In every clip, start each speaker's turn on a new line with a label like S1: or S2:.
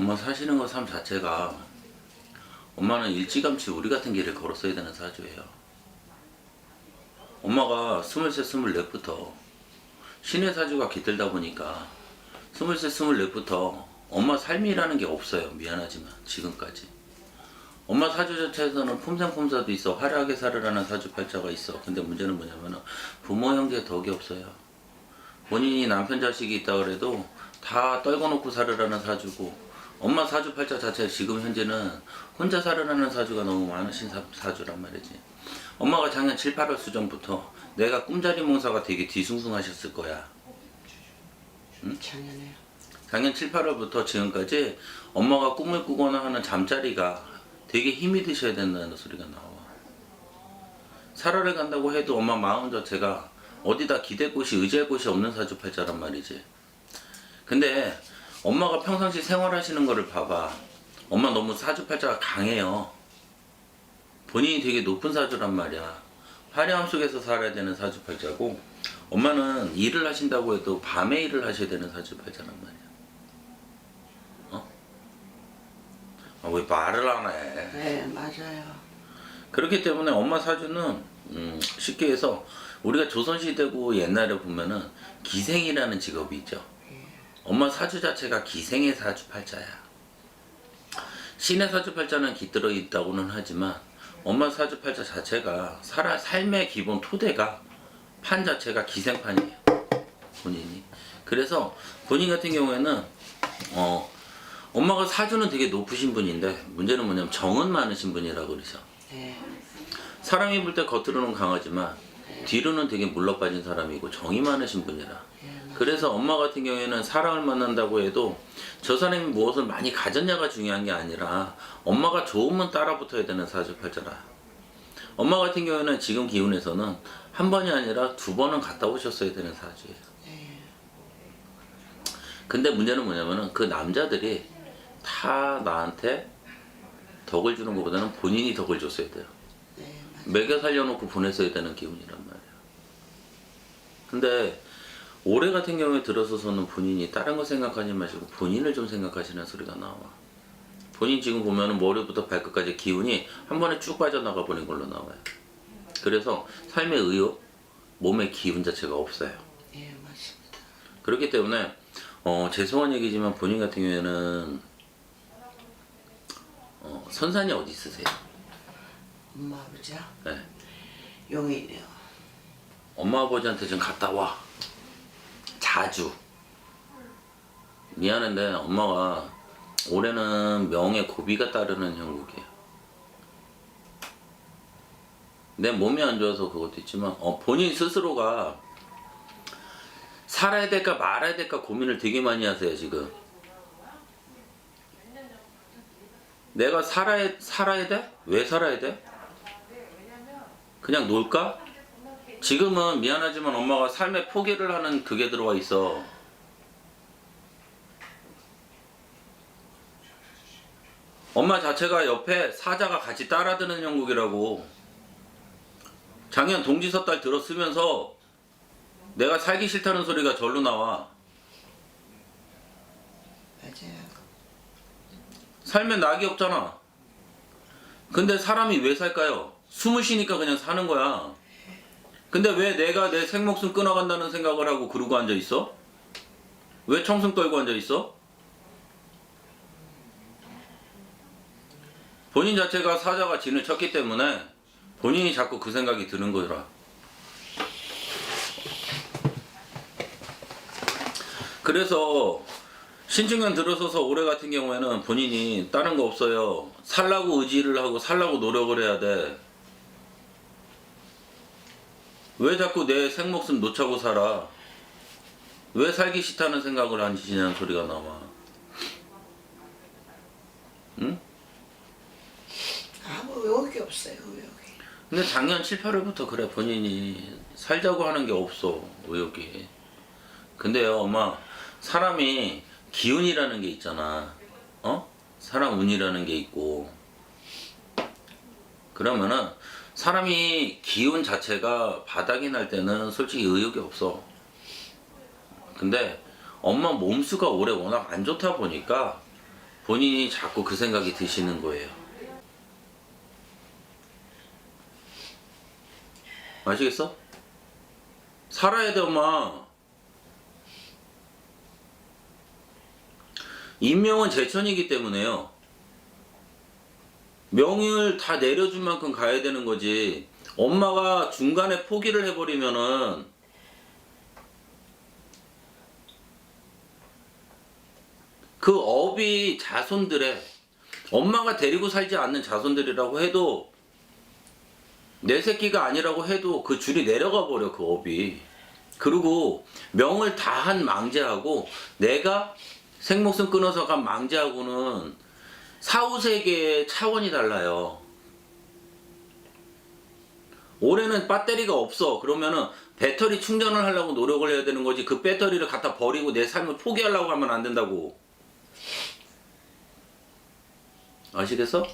S1: 엄마 사시는 거 삶 자체가 엄마는 일찌감치 우리 같은 길을 걸었어야 되는 사주예요. 엄마가 23, 24부터 신의 사주가 깃들다 보니까 23, 24부터 엄마 삶이라는 게 없어요. 미안하지만 지금까지. 엄마 사주 자체에서는 폼생폼사도 있어. 화려하게 살으라는 사주팔자가 있어. 근데 문제는 뭐냐면 부모 형제 덕이 없어요. 본인이 남편 자식이 있다 그래도 다 떨궈놓고 살으라는 사주고, 엄마 사주팔자 자체 지금 현재는 혼자 살으라는 사주가 너무 많으신 사주란 말이지. 엄마가 작년 7, 8월 수전부터 내가 꿈자리 몽사가 되게 뒤숭숭하셨을 거야. 응?
S2: 작년에요.
S1: 작년 7, 8월부터 지금까지 엄마가 꿈을 꾸거나 하는 잠자리가 되게 힘이 드셔야 된다는 소리가 나와. 살아를 간다고 해도 엄마 마음 자체가 어디다 기댈 곳이, 의지할 곳이 없는 사주팔자란 말이지. 근데 엄마가 평상시 생활하시는 거를 봐봐. 엄마 너무 사주팔자가 강해요. 본인이 되게 높은 사주란 말이야. 화려함 속에서 살아야 되는 사주팔자고, 엄마는 일을 하신다고 해도 밤에 일을 하셔야 되는 사주팔자란 말이야. 왜 말을 안 해?
S2: 네, 맞아요.
S1: 그렇기 때문에 엄마 사주는 쉽게 해서 우리가 조선시대고 옛날에 보면은 기생이라는 직업이 있죠. 엄마 사주 자체가 기생의 사주팔자야. 신의 사주팔자는 깃들어 있다고는 하지만 엄마 사주팔자 자체가 삶의 기본 토대가, 판 자체가 기생판이에요. 본인이. 그래서 본인 같은 경우에는 엄마가 사주는 되게 높으신 분인데 문제는 뭐냐면 정은 많으신 분이라고 그러죠.
S2: 네.
S1: 사람이 볼 때 겉으로는 강하지만 뒤로는 되게 물러빠진 사람이고 정이 많으신 분이라. 그래서 엄마 같은 경우에는 사람을 만난다고 해도 저 사람이 무엇을 많이 가졌냐가 중요한 게 아니라 엄마가 좋으면 따라 붙어야 되는 사주팔자라. 엄마 같은 경우에는 지금 기운에서는 한 번이 아니라 2번은 갔다 오셨어야 되는 사주예요. 근데 문제는 뭐냐면은 그 남자들이 다 나한테 덕을 주는 것보다는 본인이 덕을 줬어야 돼요.
S2: 네,
S1: 매겨 살려놓고 보냈어야 되는 기운이란 말이에요. 근데 올해 같은 경우에 들어서서는 본인이 다른 거 생각하지 마시고 본인을 좀 생각하시는 소리가 나와. 본인 지금 보면은 머리부터 발끝까지 기운이 한 번에 쭉 빠져나가 버린 걸로 나와요. 그래서 삶의 의욕, 몸의 기운 자체가 없어요.
S2: 네, 맞습니다.
S1: 그렇기 때문에 죄송한 얘기지만 본인 같은 경우에는 선산이 어디 있으세요?
S2: 엄마 아버지요?
S1: 네.
S2: 용인이요.
S1: 엄마 아버지한테 좀 갔다 와. 자주. 미안한데 엄마가 올해는 명예 고비가 따르는 형국이에요. 내 몸이 안 좋아서 그것도 있지만 본인 스스로가 살아야 될까 말아야 될까 고민을 되게 많이 하세요 지금. 내가 살아야 돼? 왜 살아야 돼? 그냥 놀까? 지금은 미안하지만 엄마가 삶의 포기를 하는 그게 들어와 있어. 엄마 자체가 옆에 사자가 같이 따라드는 형국이라고. 작년 동지섣달 들었으면서 내가 살기 싫다는 소리가 절로 나와.
S2: 맞아요.
S1: 살면 낙이 없잖아. 근데 사람이 왜 살까요? 숨을 쉬니까 그냥 사는 거야. 근데 왜 내가 내 생목숨 끊어간다는 생각을 하고 그러고 앉아있어? 왜 청승 떨고 앉아있어? 본인 자체가 사자가 진을 쳤기 때문에 본인이 자꾸 그 생각이 드는 거라. 그래서 신중년 들어서서 올해 같은 경우에는 본인이 다른 거 없어요. 살라고 의지를 하고 살라고 노력을 해야 돼. 왜 자꾸 내 생목숨 놓자고 살아? 왜 살기 싫다는 생각을 하시냐는 소리가 나와. 응?
S2: 아무 의욕이 없어요, 의욕이.
S1: 근데 작년 7, 8월부터 그래. 본인이 살자고 하는 게 없어, 의욕이. 근데요 엄마, 사람이 기운이라는 게 있잖아. 사람 운이라는 게 있고. 그러면은 사람이 기운 자체가 바닥이 날 때는 솔직히 의욕이 없어. 근데 엄마 몸수가 올해 워낙 안 좋다 보니까 본인이 자꾸 그 생각이 드시는 거예요. 아시겠어? 살아야 돼, 엄마. 인명은 제천이기 때문에요. 명을 다 내려준 만큼 가야 되는 거지. 엄마가 중간에 포기를 해버리면은 그 업이 자손들의, 엄마가 데리고 살지 않는 자손들이라고 해도, 내 새끼가 아니라고 해도 그 줄이 내려가 버려, 그 업이. 그리고 명을 다 한 망제하고 내가 생목숨 끊어서 간 망제하고는 사후세계의 차원이 달라요. 올해는 배터리가 없어. 그러면은 배터리 충전을 하려고 노력을 해야 되는 거지. 그 배터리를 갖다 버리고 내 삶을 포기하려고 하면 안 된다고. 아시겠어?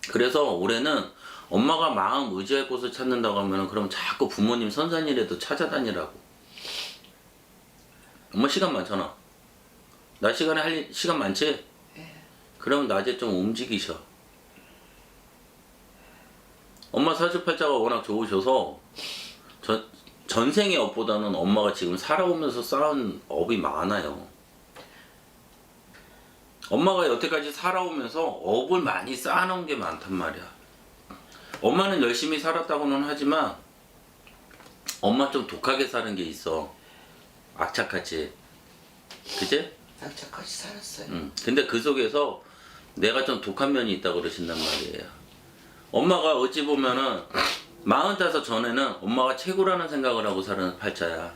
S1: 그래서 올해는 엄마가 마음 의지할 곳을 찾는다고 하면은 그럼 자꾸 부모님 선산이라도 찾아다니라고. 엄마 시간 많잖아. 나 시간에 할 시간 많지? 그럼 낮에 좀 움직이셔. 엄마 사주팔자가 워낙 좋으셔서 전생의 업보다는 엄마가 지금 살아오면서 쌓은 업이 많아요. 엄마가 여태까지 살아오면서 업을 많이 쌓아놓은 게 많단 말이야. 엄마는 열심히 살았다고는 하지만 엄마 좀 독하게 사는 게 있어. 악착같이. 그치?
S2: 악착같이 살았어요.
S1: 응. 근데 그 속에서 내가 좀 독한 면이 있다고 그러신단 말이에요. 엄마가 어찌 보면은 45 전에는 엄마가 최고라는 생각을 하고 사는 팔자야.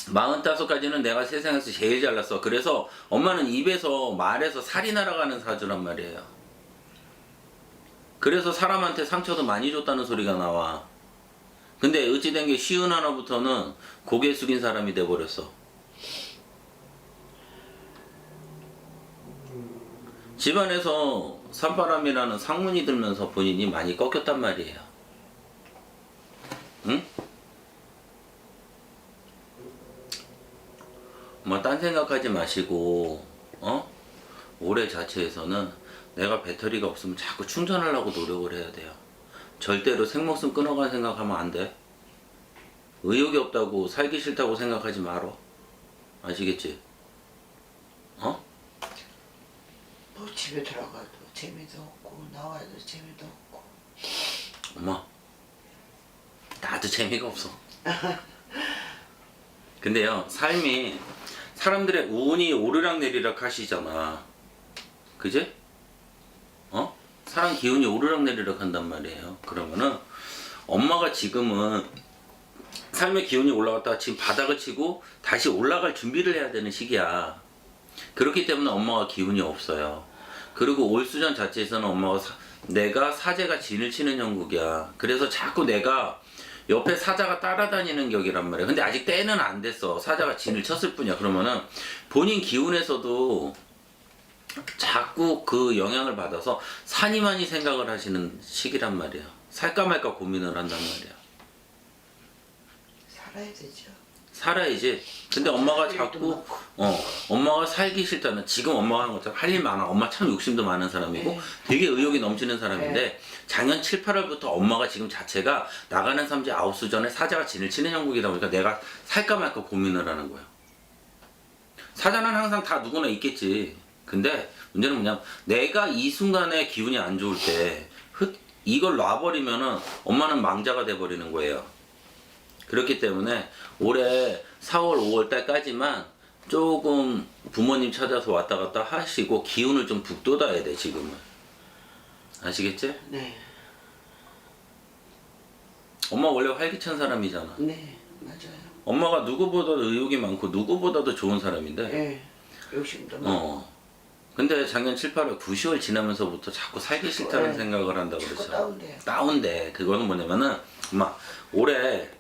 S1: 45까지는 내가 세상에서 제일 잘났어. 그래서 엄마는 입에서 말에서 살이 날아가는 사주란 말이에요. 그래서 사람한테 상처도 많이 줬다는 소리가 나와. 근데 어찌된 게 쉬운 하나부터는 고개 숙인 사람이 돼버렸어. 집안에서 산바람이라는 상문이 들면서 본인이 많이 꺾였단 말이에요. 응? 뭐 딴 생각하지 마시고 올해 자체에서는 내가 배터리가 없으면 자꾸 충전하려고 노력을 해야 돼요. 절대로 생목숨 끊어간 생각하면 안 돼. 의욕이 없다고 살기 싫다고 생각하지 말어. 아시겠지?
S2: 뭐 집에 들어가도 재미도 없고 나와도 재미도 없고.
S1: 엄마, 나도 재미가 없어. 근데요, 삶이 사람들의 운이 오르락내리락 하시잖아. 그지? 사람 기운이 오르락내리락 한단 말이에요. 그러면은 엄마가 지금은 삶의 기운이 올라갔다가 지금 바닥을 치고 다시 올라갈 준비를 해야 되는 시기야. 그렇기 때문에 엄마가 기운이 없어요. 그리고 올 수전 자체에서는 엄마가 내가 사제가 진을 치는 형국이야. 그래서 자꾸 내가 옆에 사자가 따라다니는 격이란 말이야. 근데 아직 때는 안 됐어. 사자가 진을 쳤을 뿐이야. 그러면은 본인 기운에서도 자꾸 그 영향을 받아서 산이만이 생각을 하시는 시기란 말이야. 살까 말까 고민을 한단 말이야.
S2: 살아야 되죠.
S1: 살아야지. 근데 엄마가 자꾸 엄마가 살기 싫다는, 지금 엄마가 하는 것처럼 할 일 많아. 엄마 참 욕심도 많은 사람이고
S2: 네.
S1: 되게 의욕이 넘치는 사람인데 작년 7, 8월부터 엄마가 지금 자체가 나가는 삼재 아홉수 전에 사자가 진을 치는 형국이다 보니까 내가 살까 말까 고민을 하는 거야. 사자는 항상 다 누구나 있겠지. 근데 문제는 뭐냐면 내가 이 순간에 기운이 안 좋을 때 이걸 놔버리면은 엄마는 망자가 돼버리는 거예요. 그렇기 때문에 올해 4월, 5월 달까지만 조금 부모님 찾아서 왔다 갔다 하시고 기운을 좀 북돋아야 돼, 지금은. 아시겠지?
S2: 네.
S1: 엄마 원래 활기찬 사람이잖아.
S2: 네, 맞아요.
S1: 엄마가 누구보다도 의욕이 많고 누구보다도 좋은 사람인데
S2: 네. 욕심도 많고.
S1: 근데 작년 7, 8월, 9, 10월 지나면서부터 자꾸 살기 싫다는
S2: 네.
S1: 생각을 한다고
S2: 자꾸
S1: 그랬어.
S2: 다운돼요.
S1: 다운돼. 그거는 뭐냐면은 엄마 올해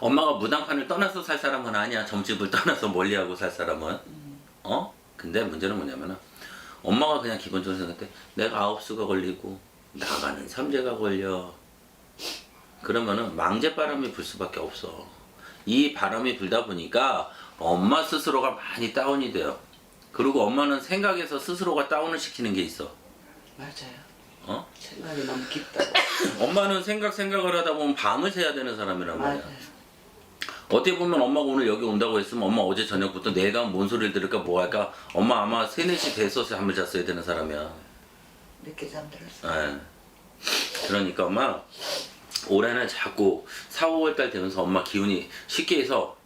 S1: 엄마가 무당판을 떠나서 살 사람은 아니야. 점집을 떠나서 멀리하고 살 사람은. 근데 문제는 뭐냐면은 엄마가 그냥 기본적으로 생각할 때 내가 아홉수가 걸리고 나가는 삼재가 걸려. 그러면은 망제바람이 불 수밖에 없어. 이 바람이 불다 보니까 엄마 스스로가 많이 다운이 돼요. 그리고 엄마는 생각에서 스스로가 다운을 시키는 게 있어.
S2: 맞아요.
S1: 어?
S2: 생각이 너무 깊다고.
S1: 엄마는 생각을 하다 보면 밤을 새야 되는 사람이란 말이야.
S2: 맞아요.
S1: 어떻게 보면 엄마가 오늘 여기 온다고 했으면 엄마 어제 저녁부터 내가 뭔 소리를 들을까 뭐 할까 엄마 아마 3, 4시 됐어서 잠을 잤어야 되는 사람이야.
S2: 늦게 잠들었어.
S1: 예. 그러니까 엄마 올해는 자꾸 4, 5월 달 되면서 엄마 기운이 쉽게 해서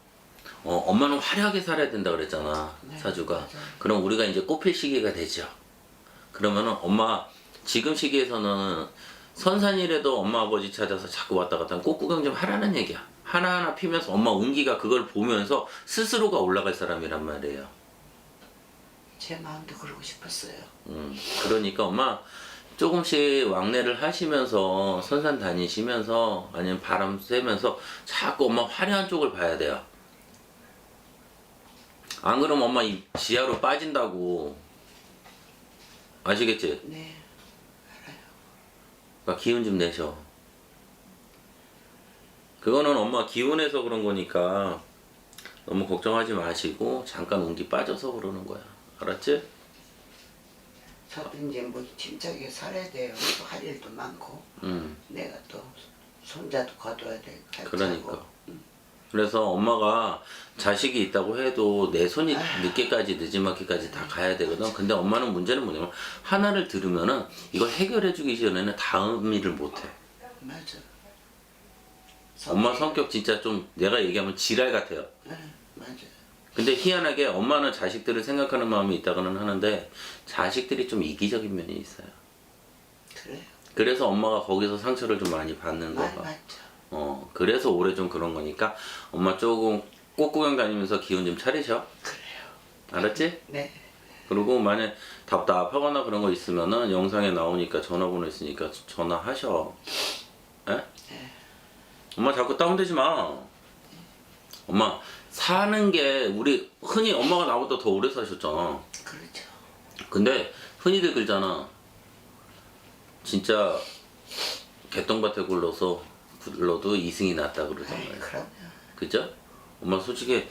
S1: 엄마는 화려하게 살아야 된다 그랬잖아.
S2: 네,
S1: 사주가.
S2: 맞아요.
S1: 그럼 우리가 이제 꽃필 시기가 되죠. 그러면은 엄마 지금 시기에서는 선산이라도 엄마 아버지 찾아서 자꾸 왔다 갔다 하면 꽃 구경 좀 하라는 얘기야. 하나하나 피면서 엄마 운기가 그걸 보면서 스스로가 올라갈 사람이란 말이에요.
S2: 제 마음도 그러고 싶었어요.
S1: 그러니까 엄마 조금씩 왕래를 하시면서 선산 다니시면서 아니면 바람 쐬면서 자꾸 엄마 화려한 쪽을 봐야 돼요. 안 그러면 엄마 이 지하로 빠진다고. 아시겠지?
S2: 네, 알아요.
S1: 그러니까 기운 좀 내셔. 그거는 엄마 기운에서 그런 거니까 너무 걱정하지 마시고 잠깐 운기 빠져서 그러는 거야. 알았지?
S2: 저도 이제 뭐 침착하게 살아야 돼요. 또 할 일도 많고 내가 또 손자도 거둬야 되고
S1: 그러니까. 그래서 엄마가 자식이 있다고 해도 내 손이 늦게까지 늦지막히까지 다 가야 되거든. 근데 엄마는 문제는 뭐냐면 하나를 들으면은 이걸 해결해 주기 전에는 다음 일을 못 해.
S2: 맞아.
S1: 엄마 성격 진짜 좀 내가 얘기하면 지랄 같아요.
S2: 네, 맞아.
S1: 근데 희한하게 엄마는 자식들을 생각하는 마음이 있다고는 하는데 자식들이 좀 이기적인 면이 있어요.
S2: 그래요.
S1: 그래서 엄마가 거기서 상처를 좀 많이 받는
S2: 많이
S1: 거가.
S2: 맞죠.
S1: 그래서 올해 좀 그런 거니까 엄마 조금 꽃구경 다니면서 기운 좀 차리셔.
S2: 그래요.
S1: 알았지?
S2: 네.
S1: 그리고 만약 답답하거나 그런 거 있으면은 영상에 나오니까 전화번호 있으니까 전화하셔. 에?
S2: 네.
S1: 엄마 자꾸 다운되지 마. 엄마 사는 게 우리 흔히 엄마가 나보다 더 오래 사셨잖아.
S2: 그렇죠.
S1: 근데 흔히들 그러잖아. 진짜 개똥밭에 굴러도 이승이 낫다 그러잖아요.
S2: 아이, 그럼요.
S1: 그죠? 엄마 솔직히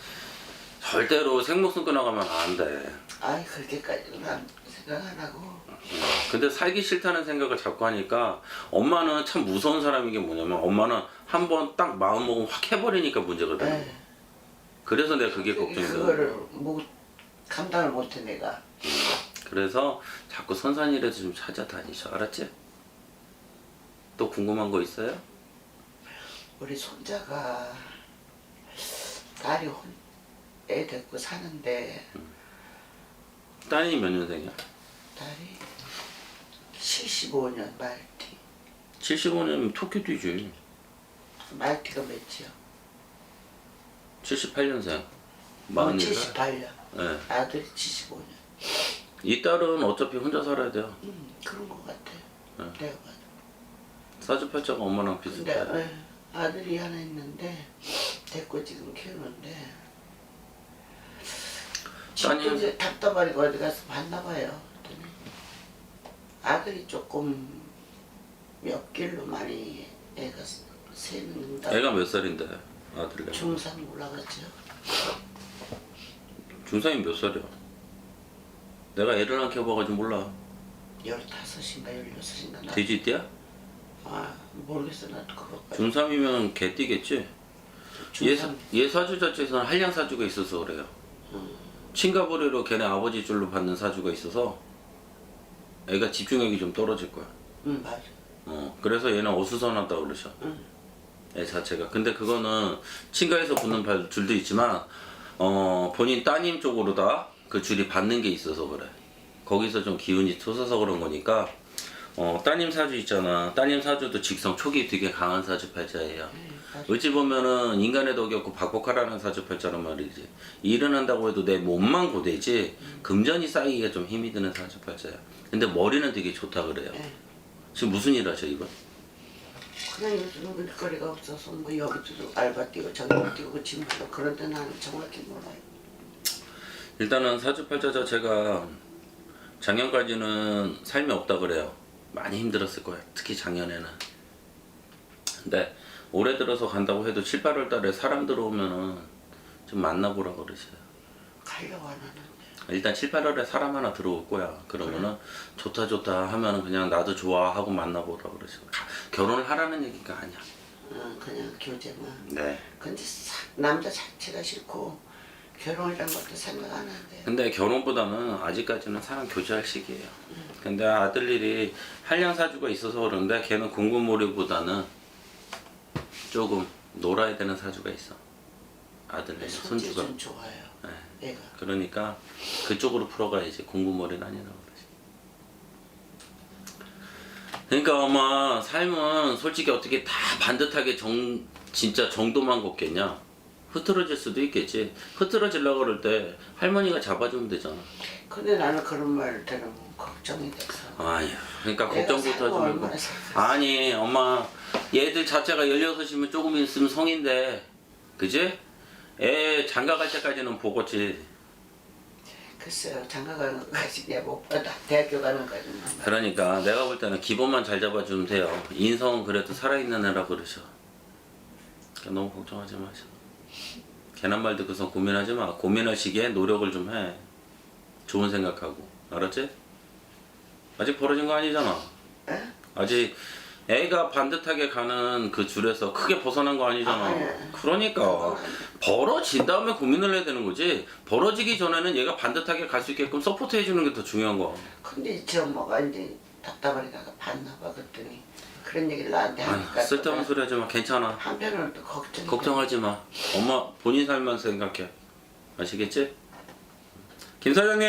S1: 절대로 생목숨 끊어가면 안 돼.
S2: 아이, 그렇게까지는 생각 안 하고.
S1: 근데 살기 싫다는 생각을 자꾸 하니까 엄마는 참 무서운 사람인 게 뭐냐면 엄마는 한번 딱 마음먹으면 확 해버리니까 문제가 되는 거야.
S2: 네.
S1: 그래서 내가 그게 걱정이
S2: 그거를
S1: 되는 거야.
S2: 못 감당을 못해 내가.
S1: 그래서 자꾸 선산이라도 좀 찾아다니셔. 알았지? 또 궁금한 거 있어요?
S2: 우리 손자가 딸이 애 데리고 사는데
S1: 딸이 몇 년생이야?
S2: 딸이 75년 말티.
S1: 75년이면 토끼 뛰지.
S2: 말티가 몇이요?
S1: 78년생. 40살.
S2: 78년.
S1: 네.
S2: 아들이 75년.
S1: 이 딸은 어차피 혼자 살아야 돼요.
S2: 그런 것 같아요. 내가 봐도.
S1: 사주팔자가 엄마랑 비슷해.
S2: 근데 아들이 하나 있는데 데리고 지금 키우는데
S1: 따님.
S2: 이제 답답하니까 어디 가서 봤나 봐요. 그랬더니 아들이 조금 몇 길로 많이 애가 새는다.
S1: 애가 몇 살인데 아들래?
S2: 중3 올라갔죠.
S1: 중3이 몇 살이야? 내가 애를 안 키워봐가지고 몰라.
S2: 15인가 16인가.
S1: 돼지띠야?
S2: 아 모르겠어 나도 그거.
S1: 중3이면 개띠겠지?
S2: 중3.
S1: 얘 사주 자체에서는 한량 사주가 있어서 그래요. 친가부리로 걔네 아버지 줄로 받는 사주가 있어서 애가 집중력이 좀 떨어질 거야.
S2: 맞아.
S1: 그래서 얘는 어수선하다 그러셔. 애 자체가. 근데 그거는 친가에서 붙는 줄도 있지만 본인 따님 쪽으로다 그 줄이 받는 게 있어서 그래. 거기서 좀 기운이 솟아서 그런 거니까 따님 사주 있잖아. 따님 사주도 직성 촉이 되게 강한 사주팔자예요. 어찌 보면은 인간의 덕이 없고 박복하라는 사주팔자란 말이지. 일은 한다고 해도 내 몸만 고되지 금전이 쌓이기가 좀 힘이 드는 사주팔자야. 근데 머리는 되게 좋다 그래요. 지금 무슨 일 하셔 이거?
S2: 그냥 요즘 일거리가 없어서 뭐 여기도 알바 뛰고 저기도 뛰고 짐도 그런데 나는 정확히 몰라요.
S1: 일단은 사주팔자 자체가 작년까지는 삶이 없다 그래요. 많이 힘들었을 거야. 특히 작년에는. 근데 올해 들어서 간다고 해도 7, 8월 달에 사람 들어오면은 좀 만나보라 그러셔요.
S2: 가려고 안 하는데.
S1: 일단 7, 8월에 사람 하나 들어올 거야. 그러면은 좋다 좋다 하면은 그냥 나도 좋아하고 만나보라 그러지. 결혼을 하라는 얘기가 아니야.
S2: 그냥 교제만.
S1: 네.
S2: 근데 남자 자체가 싫고 결혼이란 것도 생각 안 한대요.
S1: 근데 결혼보다는 아직까지는 사람 교제할 시기예요. 근데 아들 일이 한량사주가 있어서 그런데 걔는 공군몰이보다는 조금 놀아야 되는 사주가 있어. 아들 일
S2: 손주가
S1: 손주가.
S2: 좀 좋아요.
S1: 네.
S2: 애가.
S1: 그러니까 그쪽으로 풀어가야지. 공군몰이는 아니라고 그러지. 그러니까 엄마 삶은 솔직히 어떻게 다 반듯하게 진짜 정도만 걷겠냐? 흐트러질 수도 있겠지. 흐트러지려고 그럴 때 할머니가 잡아주면 되잖아.
S2: 근데 나는 그런 말 들으면 걱정이 돼서.
S1: 아유, 그러니까
S2: 애가
S1: 걱정부터
S2: 살고
S1: 하지 말고.
S2: 얼마나 살겠어.
S1: 아니, 엄마, 얘들 자체가 16이면 조금 있으면 성인데, 그지? 애 장가 갈 때까지는 보겠지.
S2: 글쎄요, 장가 가는 것까지 내가 못 받아. 대학교 가는 것까지는.
S1: 그러니까 내가 볼 때는 기본만 잘 잡아주면 돼요. 인성은 그래도 살아있는 애라 그러셔. 그러니까 너무 걱정하지 마셔. 괜한 말 듣고서 고민하지 마. 고민할 시기에 노력을 좀 해. 좋은 생각하고. 알았지? 아직 벌어진 거 아니잖아.
S2: 에?
S1: 아직 애가 반듯하게 가는 그 줄에서 크게 벗어난 거 아니잖아.
S2: 아, 예.
S1: 그러니까 벌어진 다음에 고민을 해야 되는 거지. 벌어지기 전에는 얘가 반듯하게 갈 수 있게끔 서포트 해주는 게 더 중요한 거야.
S2: 근데 저 엄마가 이제 답답하니까 봤나 봐 그랬더니 그런 얘기를 나한테 하니까
S1: 아유, 쓸데없는 소리 하지 마. 괜찮아.
S2: 한편으로는 또 걱정이
S1: 걱정하지 마. 엄마 본인 삶만 생각해. 아시겠지? 김 사장님!